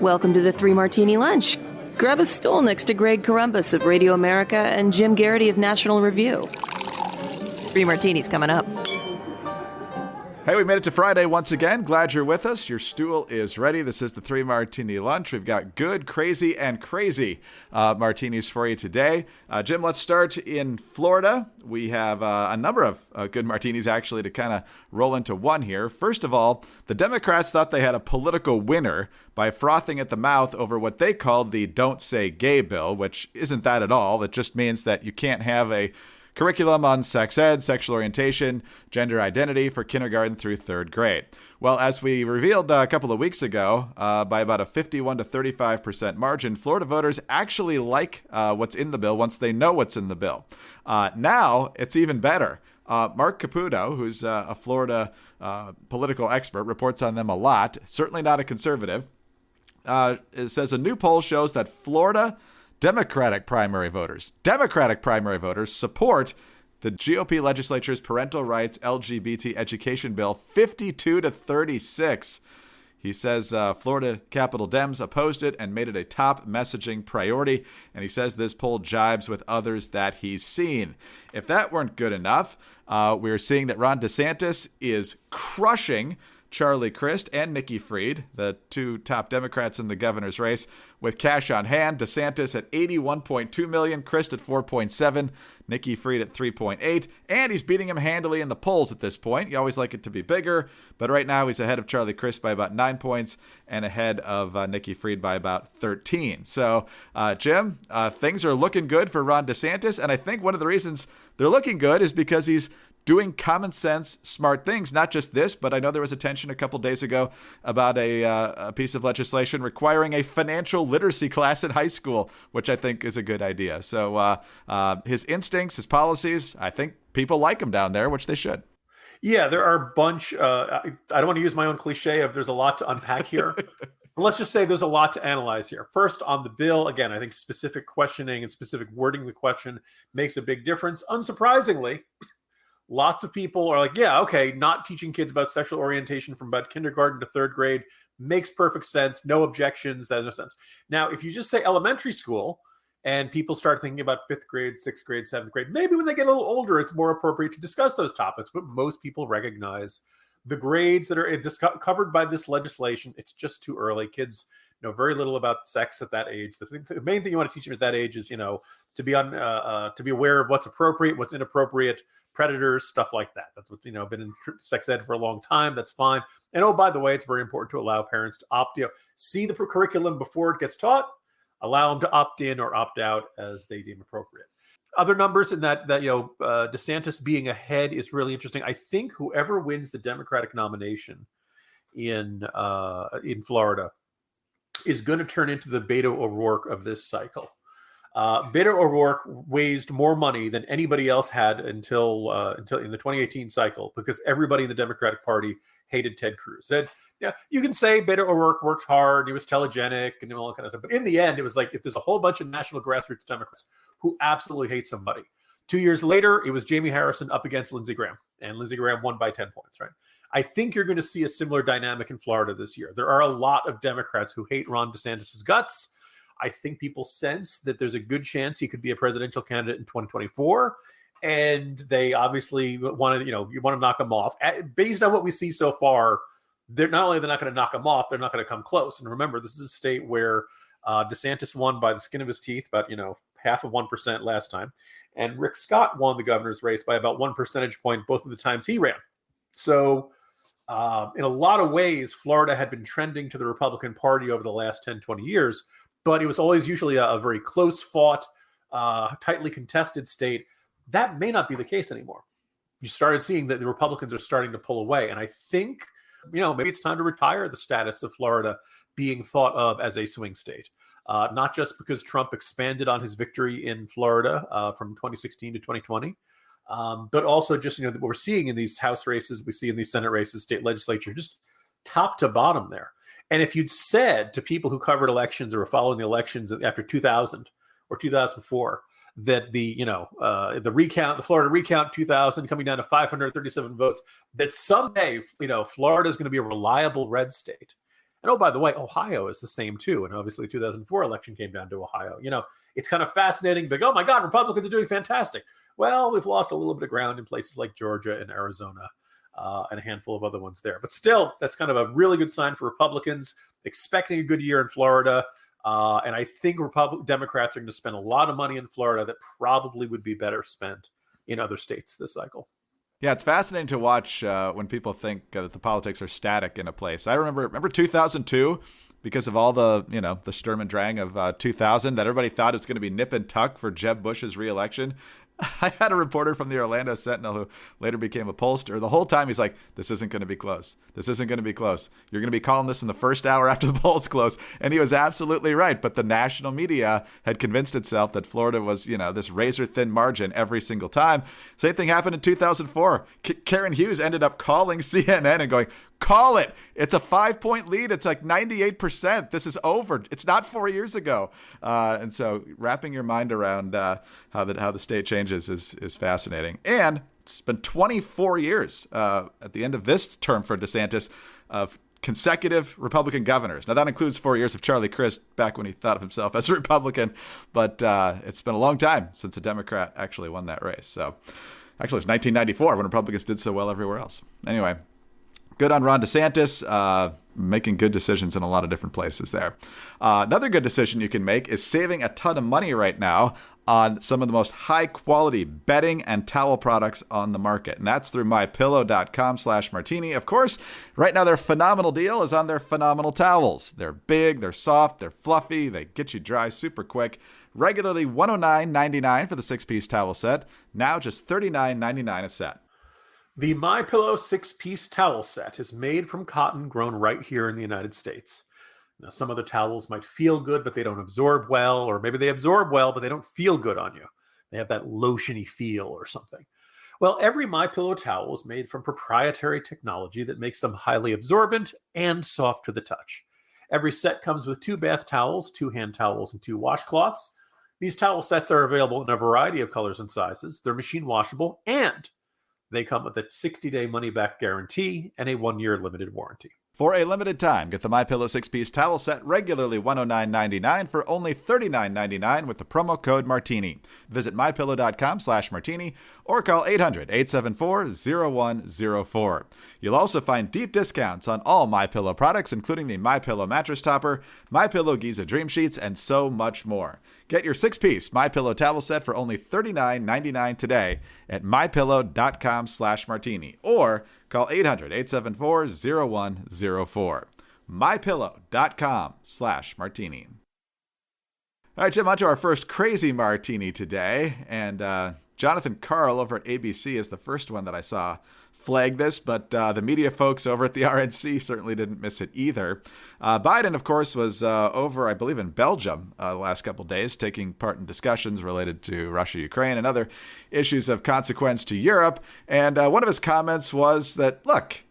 Welcome to the Three Martini Lunch. Grab a stool next to Greg Columbus of Radio America and Jim Garrity of National Review. Three Martinis coming up. Hey, we made it to Friday once again. Glad you're with us. Your stool is ready. This is the Three Martini Lunch. We've got good, crazy, and crazy martinis for you today. Jim, let's start in Florida. We have a number of good martinis, actually, to kind of roll into one here. First of all, the Democrats thought they had a political winner by frothing at the mouth over what they called the Don't Say Gay bill, which isn't that at all. It just means that you can't have a curriculum on sex ed, sexual orientation, gender identity for kindergarten through third grade. Well, as we revealed a couple of weeks ago, by about a 51 to 35% margin, Florida voters actually like what's in the bill once they know what's in the bill. Now, it's even better. Mark Caputo, who's a Florida political expert, reports on them a lot, certainly not a conservative, says a new poll shows that Florida Democratic primary voters support the GOP legislature's parental rights LGBT education bill 52 to 36. He says Florida Capitol Dems opposed it and made it a top messaging priority. And he says this poll jibes with others that he's seen. If that weren't good enough, we're seeing that Ron DeSantis is crushing Charlie Crist and Nikki Fried, the two top Democrats in the governor's race, with cash on hand. DeSantis at $81.2 million, Crist at $4.7, Nikki Fried at $3.8, and he's beating him handily in the polls at this point. You always like it to be bigger, but right now he's ahead of Charlie Crist by about 9 points and ahead of Nikki Fried by about 13. So, Jim, things are looking good for Ron DeSantis, and I think one of the reasons they're looking good is because he's doing common sense, smart things, not just this, but I know there was attention a couple days ago about a piece of legislation requiring a financial literacy class in high school, which I think is a good idea. So his instincts, his policies, I think people like him down there, which they should. Yeah, there are a bunch. I don't want to use my own cliche of there's a lot to unpack here. But let's just say there's a lot to analyze here. First, on the bill, again, I think specific questioning and specific wording of the question makes a big difference. Unsurprisingly, lots of people are like, yeah, okay, not teaching kids about sexual orientation from about kindergarten to third grade makes perfect sense. No objections. That has no sense. Now, if you just say elementary school and people start thinking about fifth grade, sixth grade, seventh grade, maybe when they get a little older, it's more appropriate to discuss those topics. But most people recognize the grades that are covered by this legislation. It's just too early. Kids know very little about sex at that age. The main thing you want to teach them at that age is, to be aware of what's appropriate, what's inappropriate, predators, stuff like that. That's what's, been in sex ed for a long time. That's fine. And oh, by the way, it's very important to allow parents to see the curriculum before it gets taught, allow them to opt in or opt out as they deem appropriate. Other numbers in that DeSantis being ahead is really interesting. I think whoever wins the Democratic nomination in Florida is going to turn into the Beto O'Rourke of this cycle. Beto O'Rourke raised more money than anybody else had until in the 2018 cycle, because everybody in the Democratic Party hated Ted Cruz. You can say Beto O'Rourke worked hard, he was telegenic, and all that kind of stuff. But in the end, it was like, if there's a whole bunch of national grassroots Democrats who absolutely hate somebody, 2 years later, it was Jamie Harrison up against Lindsey Graham, and Lindsey Graham won by 10 points, right? I think you're going to see a similar dynamic in Florida this year. There are a lot of Democrats who hate Ron DeSantis' guts. I think people sense that there's a good chance he could be a presidential candidate in 2024. And they obviously want to knock him off. Based on what we see so far, they're not going to knock him off, they're not going to come close. And remember, this is a state where DeSantis won by the skin of his teeth, about, half of 1% last time. And Rick Scott won the governor's race by about 1 percentage point both of the times he ran. So in a lot of ways, Florida had been trending to the Republican Party over the last 10, 20 years, but it was always usually a very close fought, tightly contested state. That may not be the case anymore. You started seeing that the Republicans are starting to pull away. And I think, maybe it's time to retire the status of Florida being thought of as a swing state. Not just because Trump expanded on his victory in Florida from 2016 to 2020, but also just, what we're seeing in these House races, we see in these Senate races, state legislature, just top to bottom there. And if you'd said to people who covered elections or were following the elections after 2000 or 2004, that the Florida recount 2000 coming down to 537 votes, that someday, Florida is going to be a reliable red state. And oh, by the way, Ohio is the same too. And obviously 2004 election came down to Ohio. It's kind of fascinating, but oh my God, Republicans are doing fantastic. Well, we've lost a little bit of ground in places like Georgia and Arizona and a handful of other ones there. But still, that's kind of a really good sign for Republicans, expecting a good year in Florida. And I think Democrats are going to spend a lot of money in Florida that probably would be better spent in other states this cycle. Yeah, it's fascinating to watch when people think that the politics are static in a place. I remember 2002, because of all the, the Sturm and Drang of 2000, that everybody thought it was going to be nip and tuck for Jeb Bush's reelection. I had a reporter from the Orlando Sentinel who later became a pollster. The whole time he's like, this isn't going to be close. This isn't going to be close. You're going to be calling this in the first hour after the polls close. And he was absolutely right. But the national media had convinced itself that Florida was, this razor thin margin every single time. Same thing happened in 2004. Karen Hughes ended up calling CNN and going, call it. It's a 5-point lead. It's like 98%. This is over. It's not 4 years ago. And so wrapping your mind around how the state changes is fascinating. And it's been 24 years at the end of this term for DeSantis of consecutive Republican governors. Now, that includes 4 years of Charlie Crist back when he thought of himself as a Republican. But it's been a long time since a Democrat actually won that race. So actually, it was 1994 when Republicans did so well everywhere else. Anyway. Good on Ron DeSantis, making good decisions in a lot of different places there. Another good decision you can make is saving a ton of money right now on some of the most high-quality bedding and towel products on the market. And that's through mypillow.com/martini. Of course, right now their phenomenal deal is on their phenomenal towels. They're big, they're soft, they're fluffy, they get you dry super quick. Regularly $109.99 for the 6-piece towel set, now just $39.99 a set. The MyPillow 6-piece towel set is made from cotton grown right here in the United States. Now, some other towels might feel good, but they don't absorb well, or maybe they absorb well, but they don't feel good on you. They have that lotiony feel or something. Well, every MyPillow towel is made from proprietary technology that makes them highly absorbent and soft to the touch. Every set comes with 2 bath towels, 2 hand towels, and 2 washcloths. These towel sets are available in a variety of colors and sizes. They're machine washable, and they come with a 60-day money-back guarantee and a 1-year limited warranty. For a limited time, get the MyPillow 6-piece towel set regularly $109.99 for only $39.99 with the promo code Martini. Visit mypillow.com/martini or call 800-874-0104. You'll also find deep discounts on all MyPillow products, including the MyPillow mattress topper, MyPillow Giza Dream Sheets, and so much more. Get your 6-piece MyPillow towel set for only $39.99 today at mypillow.com/martini or call 800-874-0104. mypillow.com/martini. All right, Jim, on to our first crazy martini today. And Jonathan Karl over at ABC is the first one that I saw flag this, but the media folks over at the RNC certainly didn't miss it either. Biden, of course, was over, I believe, in Belgium the last couple of days, taking part in discussions related to Russia, Ukraine, and other issues of consequence to Europe. And one of his comments was that, look,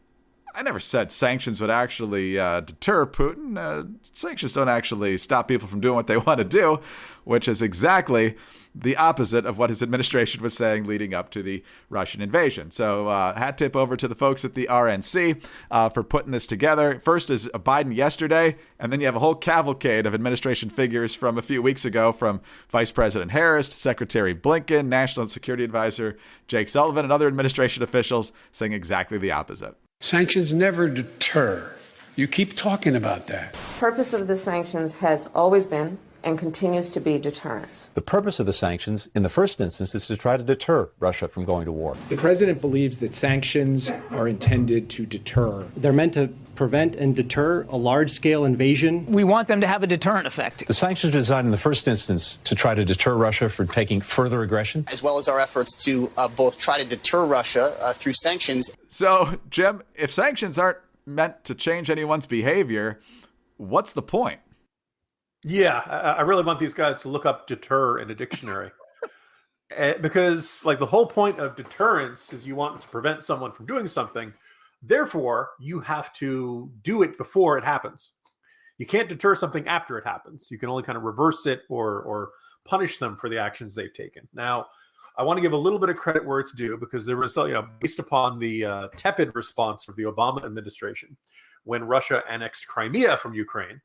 I never said sanctions would actually deter Putin. Sanctions don't actually stop people from doing what they want to do, which is exactly the opposite of what his administration was saying leading up to the Russian invasion. So hat tip over to the folks at the RNC for putting this together. First is Biden yesterday, and then you have a whole cavalcade of administration figures from a few weeks ago, from Vice President Harris to Secretary Blinken, National Security Advisor Jake Sullivan, and other administration officials saying exactly the opposite. Sanctions never deter. You keep talking about that. The purpose of the sanctions has always been and continues to be deterrence. The purpose of the sanctions, in the first instance, is to try to deter Russia from going to war. The president believes that sanctions are intended to deter. They're meant to prevent and deter a large-scale invasion. We want them to have a deterrent effect. The sanctions are designed in the first instance to try to deter Russia from taking further aggression, as well as our efforts to both try to deter Russia through sanctions. So, Jim, if sanctions aren't meant to change anyone's behavior, what's the point? Yeah, I really want these guys to look up deter in a dictionary. Because the whole point of deterrence is you want to prevent someone from doing something. Therefore, you have to do it before it happens. You can't deter something after it happens. You can only kind of reverse it or punish them for the actions they've taken. Now, I want to give a little bit of credit where it's due, because there was, based upon the tepid response of the Obama administration, when Russia annexed Crimea from Ukraine.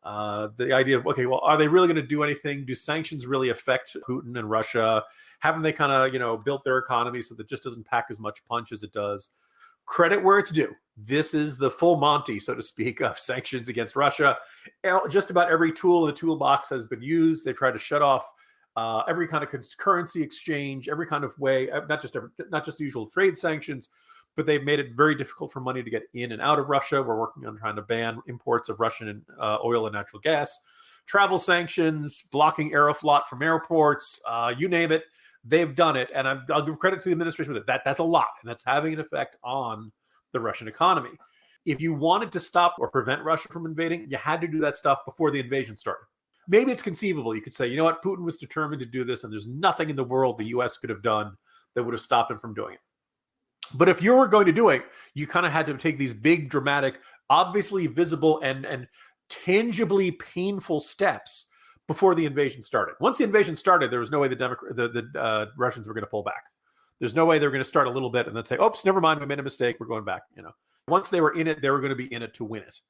The idea of, okay, well, are they really going to do anything? Do sanctions really affect Putin and Russia? Haven't they kind of, built their economy so that it just doesn't pack as much punch as it does? Credit where it's due. This is the full Monty, so to speak, of sanctions against Russia. Just about every tool in the toolbox has been used. They've tried to shut off every kind of currency exchange, every kind of way, not just the usual trade sanctions, but they've made it very difficult for money to get in and out of Russia. We're working on trying to ban imports of Russian oil and natural gas, travel sanctions, blocking Aeroflot from airports, you name it. They've done it, and I'll give credit to the administration with it. That's a lot, and that's having an effect on the Russian economy. If you wanted to stop or prevent Russia from invading, you had to do that stuff before the invasion started. Maybe it's conceivable. You could say, you know what, Putin was determined to do this, and there's nothing in the world the U.S. could have done that would have stopped him from doing it. But if you were going to do it, you kind of had to take these big, dramatic, obviously visible and tangibly painful steps before the invasion started. Once the invasion started, there was no way the Russians were going to pull back. There's no way they were going to start a little bit and then say, oops, never mind, we made a mistake, we're going back. Once they were in it, they were going to be in it to win it.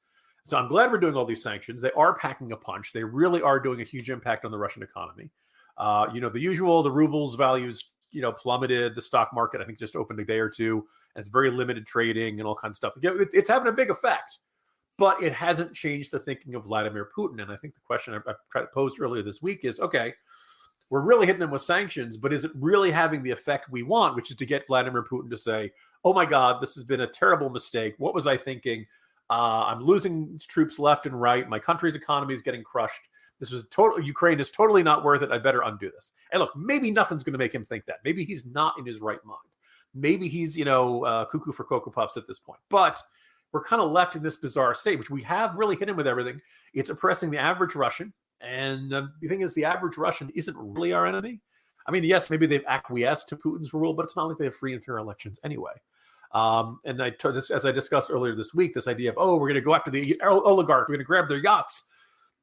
So I'm glad we're doing all these sanctions. They are packing a punch. They really are doing a huge impact on the Russian economy. The usual, the ruble's values, plummeted. The stock market, I think, just opened a day or two, and it's very limited trading and all kinds of stuff. It's having a big effect, but it hasn't changed the thinking of Vladimir Putin. And I think the question I tried to pose earlier this week is, okay, we're really hitting them with sanctions, but is it really having the effect we want, which is to get Vladimir Putin to say, oh my God, this has been a terrible mistake. What was I thinking? I'm losing troops left and right. My country's economy is getting crushed. This was Ukraine is totally not worth it. I better undo this. And look, maybe nothing's going to make him think that. Maybe he's not in his right mind. Maybe he's, cuckoo for Cocoa Puffs at this point. But we're kind of left in this bizarre state, which we have really hit him with everything. It's oppressing the average Russian. And the thing is, the average Russian isn't really our enemy. I mean, yes, maybe they've acquiesced to Putin's rule, but it's not like they have free and fair elections anyway. And as I discussed earlier this week, this idea of, we're going to go after the oligarchs, we're going to grab their yachts.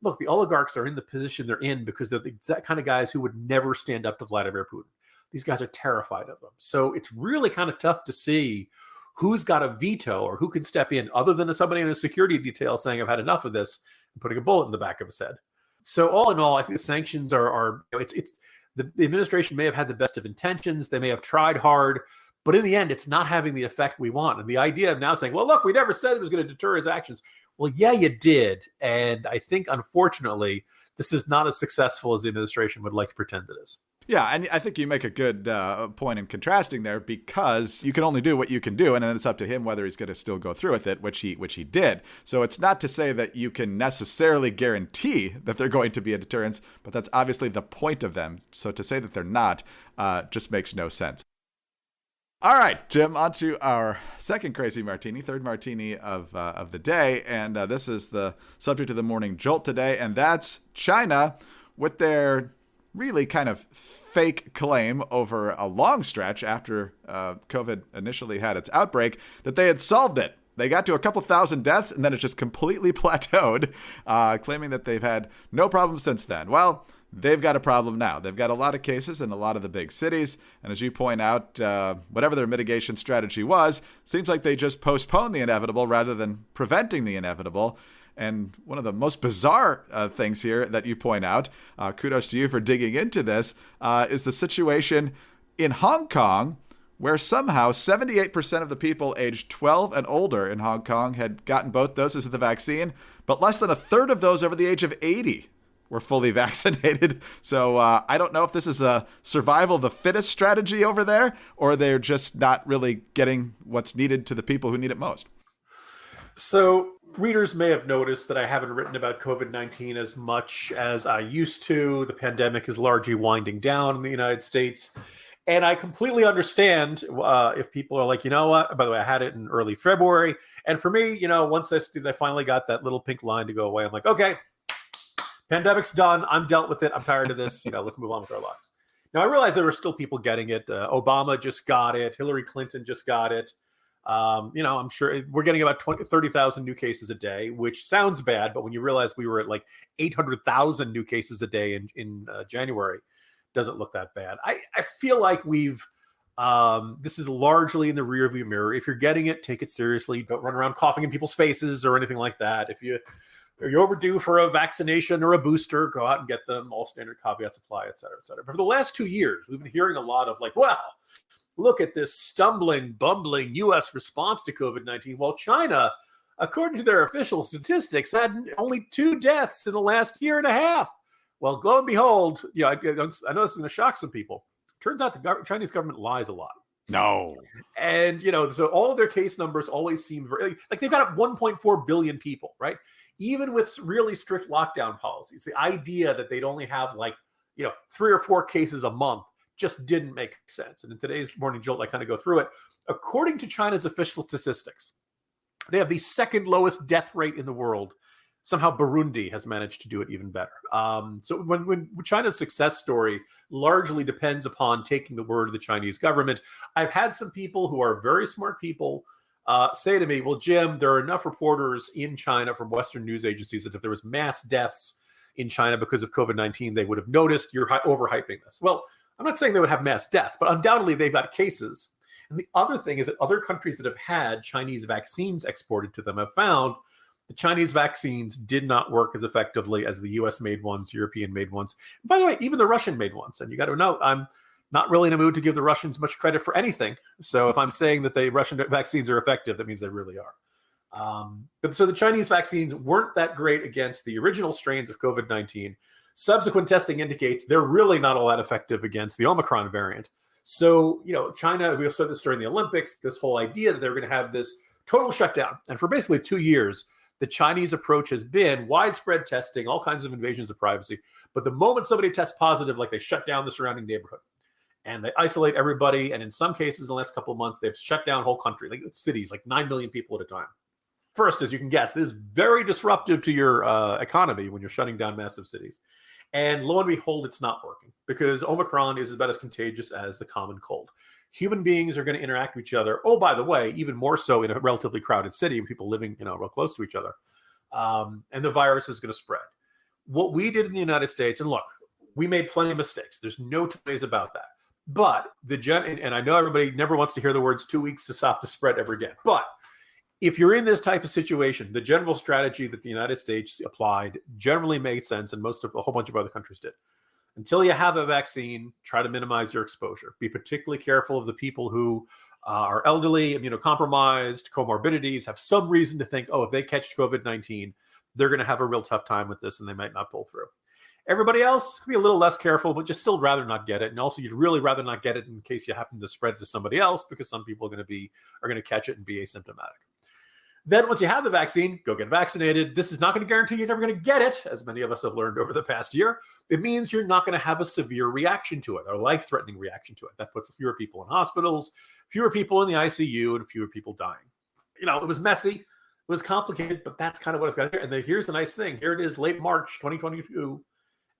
Look, the oligarchs are in the position they're in because they're the exact kind of guys who would never stand up to Vladimir Putin. These guys are terrified of them. So it's really kind of tough to see who's got a veto or who can step in other than somebody in a security detail saying, I've had enough of this, and putting a bullet in the back of his head. So all in all, I think the sanctions are the administration may have had the best of intentions. They may have tried hard, but in the end, it's not having the effect we want. And the idea of now saying, well, look, we never said it was going to deter his actions. Well, yeah, you did. And I think, unfortunately, this is not as successful as the administration would like to pretend it is. Yeah, and I think you make a good point in contrasting there, because you can only do what you can do, and then it's up to him whether he's going to still go through with it, which he did. So it's not to say that you can necessarily guarantee that they're going to be a deterrence, but that's obviously the point of them. So to say that they're not just makes no sense. All right, Jim, on to our second crazy martini, third martini of the day, and this is the subject of the morning jolt today, and that's China with their really kind of fake claim over a long stretch after COVID initially had its outbreak that they had solved it. They got to a couple thousand deaths, and then it just completely plateaued, claiming that they've had no problem since then. Well, they've got a problem now. They've got a lot of cases in a lot of the big cities. And as you point out, whatever their mitigation strategy was, it seems like they just postponed the inevitable rather than preventing the inevitable. And one of the most bizarre things here that you point out, kudos to you for digging into this, is the situation in Hong Kong, where somehow 78% of the people aged 12 and older in Hong Kong had gotten both doses of the vaccine, but less than a third of those over the age of 80 were fully vaccinated. So I don't know if this is a survival of the fittest strategy over there, or they're just not really getting what's needed to the people who need it most. So readers may have noticed that I haven't written about COVID-19 as much as I used to. The pandemic is largely winding down in the United States. And I completely understand if people are like, you know what? By the way, I had it in early February. And for me, once I finally got that little pink line to go away, I'm like, okay, pandemic's done. I'm dealt with it. I'm tired of this. Let's move on with our lives. Now, I realize there were still people getting it. Obama just got it. Hillary Clinton just got it. I'm sure we're getting about 30,000 new cases a day, which sounds bad. But when you realize we were at like 800,000 new cases a day in January, doesn't look that bad. I feel like we've This is largely in the rearview mirror. If you're getting it, take it seriously. Don't run around coughing in people's faces or anything like that. If you're overdue for a vaccination or a booster, go out and get them. All standard caveats apply, et cetera, et cetera. But for the last 2 years, we've been hearing a lot of like, wow, look at this stumbling, bumbling U.S. response to COVID-19. While China, according to their official statistics, had only 2 deaths in the last year and a half. Well, lo and behold, I know this is going to shock some people. Turns out the Chinese government lies a lot. No. And, so all of their case numbers always seem very, like they've got 1.4 billion people, right? Even with really strict lockdown policies, the idea that they'd only have 3 or 4 cases a month just didn't make sense. And in today's Morning Jolt, I kind of go through it. According to China's official statistics, they have the second lowest death rate in the world. Somehow Burundi has managed to do it even better. So when China's success story largely depends upon taking the word of the Chinese government, I've had some people who are very smart people say to me, well, Jim, there are enough reporters in China from Western news agencies that if there was mass deaths in China because of COVID-19, they would have noticed you're overhyping this. Well, I'm not saying they would have mass deaths, but undoubtedly they've got cases. And the other thing is that other countries that have had Chinese vaccines exported to them have found the Chinese vaccines did not work as effectively as the US-made ones, European-made ones. And by the way, even the Russian-made ones. And you got to know, I'm not really in a mood to give the Russians much credit for anything. So if I'm saying that the Russian vaccines are effective, that means they really are. But so the Chinese vaccines weren't that great against the original strains of COVID-19. Subsequent testing indicates they're really not all that effective against the Omicron variant. So, China, we saw this during the Olympics, this whole idea that they're going to have this total shutdown. And for basically 2 years, the Chinese approach has been widespread testing, all kinds of invasions of privacy. But the moment somebody tests positive, they shut down the surrounding neighborhood and they isolate everybody. And in some cases, in the last couple of months, they've shut down whole country, cities, 9 million people at a time. First, as you can guess, this is very disruptive to your economy when you're shutting down massive cities. And lo and behold, it's not working because Omicron is about as contagious as the common cold. Human beings are going to interact with each other. Oh, by the way, even more so in a relatively crowded city, people living, real close to each other. And the virus is going to spread. What we did in the United States, and look, we made plenty of mistakes. There's no two ways about that. But and I know everybody never wants to hear the words 2 weeks to stop the spread ever again. But if you're in this type of situation, the general strategy that the United States applied generally made sense, and a whole bunch of other countries did. Until you have a vaccine, try to minimize your exposure. Be particularly careful of the people who are elderly, immunocompromised, comorbidities, have some reason to think, if they catch COVID-19, they're going to have a real tough time with this and they might not pull through. Everybody else can be a little less careful, but just still rather not get it. And also, you'd really rather not get it in case you happen to spread it to somebody else, because some people are going to catch it and be asymptomatic. Then once you have the vaccine, go get vaccinated. This is not going to guarantee you're never going to get it, as many of us have learned over the past year. It means you're not going to have a severe reaction to it, or life-threatening reaction to it. That puts fewer people in hospitals, fewer people in the ICU, and fewer people dying. It was messy, it was complicated, but that's kind of what it's got here. And here's the nice thing. Here it is, late March 2022,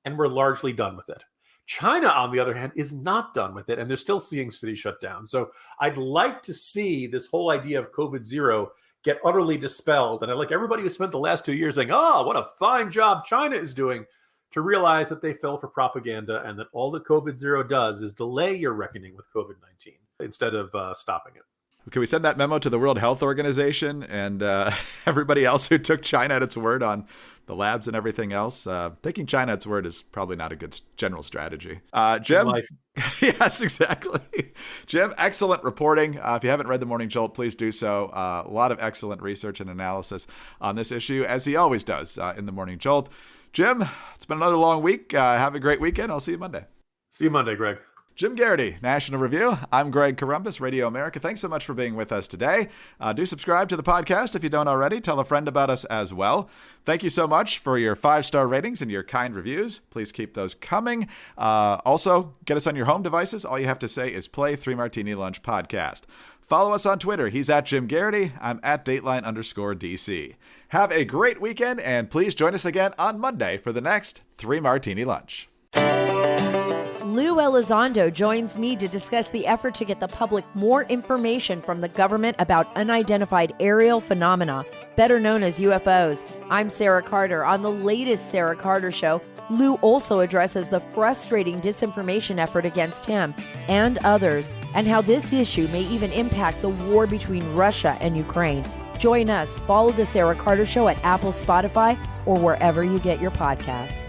and we're largely done with it. China, on the other hand, is not done with it, and they're still seeing cities shut down. So I'd like to see this whole idea of COVID-0 get utterly dispelled. And I'd like everybody who spent the last 2 years saying, what a fine job China is doing, to realize that they fell for propaganda and that all that COVID-0 does is delay your reckoning with COVID-19 instead of stopping it. Can we send that memo to the World Health Organization and everybody else who took China at its word on the labs and everything else? Taking China at its word is probably not a good general strategy. Jim? Yes, exactly. Jim, excellent reporting. If you haven't read The Morning Jolt, please do so. A lot of excellent research and analysis on this issue, as he always does in The Morning Jolt. Jim, it's been another long week. Have a great weekend. I'll see you Monday. See you Monday, Greg. Jim Garrity, National Review. I'm Greg Corombos, Radio America. Thanks so much for being with us today. Do subscribe to the podcast if you don't already. Tell a friend about us as well. Thank you so much for your 5-star ratings and your kind reviews. Please keep those coming. Also, get us on your home devices. All you have to say is play 3 Martini Lunch Podcast. Follow us on Twitter. He's at Jim Garrity. I'm at Dateline_DC. Have a great weekend, and please join us again on Monday for the next 3 Martini Lunch. Lou Elizondo joins me to discuss the effort to get the public more information from the government about unidentified aerial phenomena, better known as UFOs. I'm Sarah Carter. On the latest Sarah Carter Show, Lou also addresses the frustrating disinformation effort against him and others and how this issue may even impact the war between Russia and Ukraine. Join us. Follow The Sarah Carter Show at Apple, Spotify, or wherever you get your podcasts.